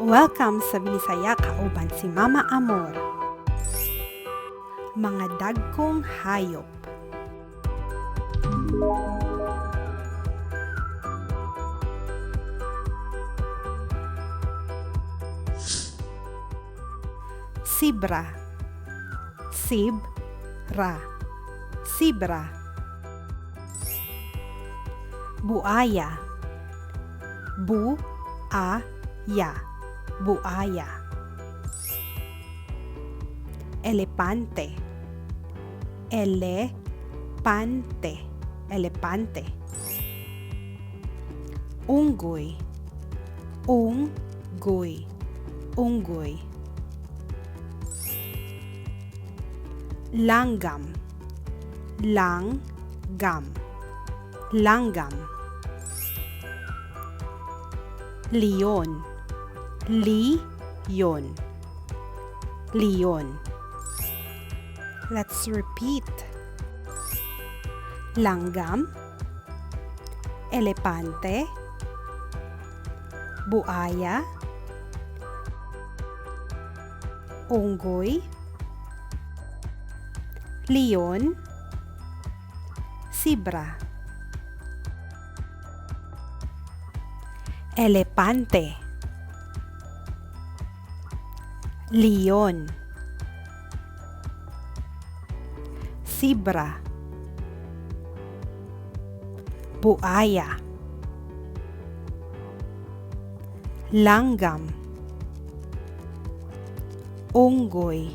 Welcome sa Binisaya kauban si Mama Amor. Mga dagkong hayop. Sibra. Sibra. Sibra. Buaya. Bu-a-ya. Buaya. Elepante. Elepante. Elepante. Unggoy. Unggoy. Unggoy. Langgam. Langgam. Langgam. Leon. Leon. Leon. Let's repeat. Langgam, elepante, buaya, unggoy, leon, sibra. Elepante, leon, sibra, buaya, langgam, unggoy.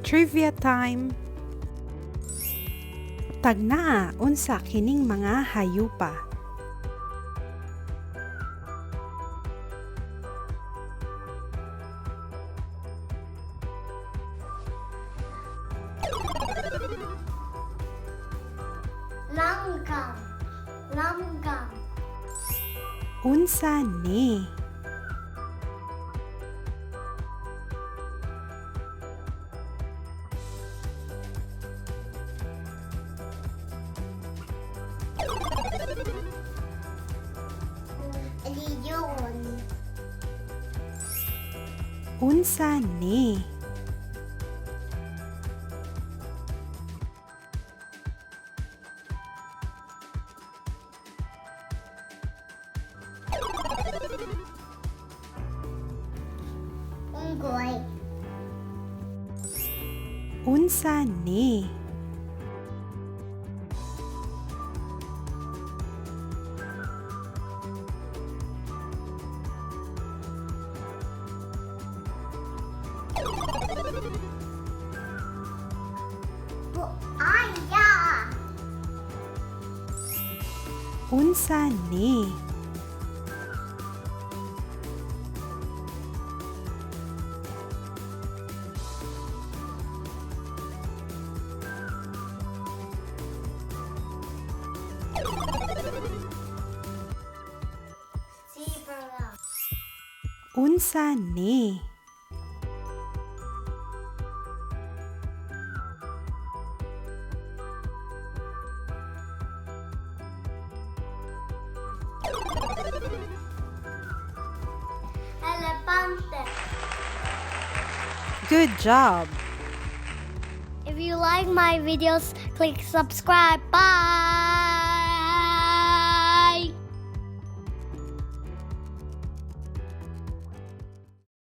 Trivia time. Tagnaa unsa kining mga hayupa? Langgam. Langgam. Unsa ni? Leon. Unsa ni? Unggoy. Unsa ni? Buaya. Unsa ni? Zebra. Unsa ni? Elefante. Good job! If you like my videos, click subscribe. Bye.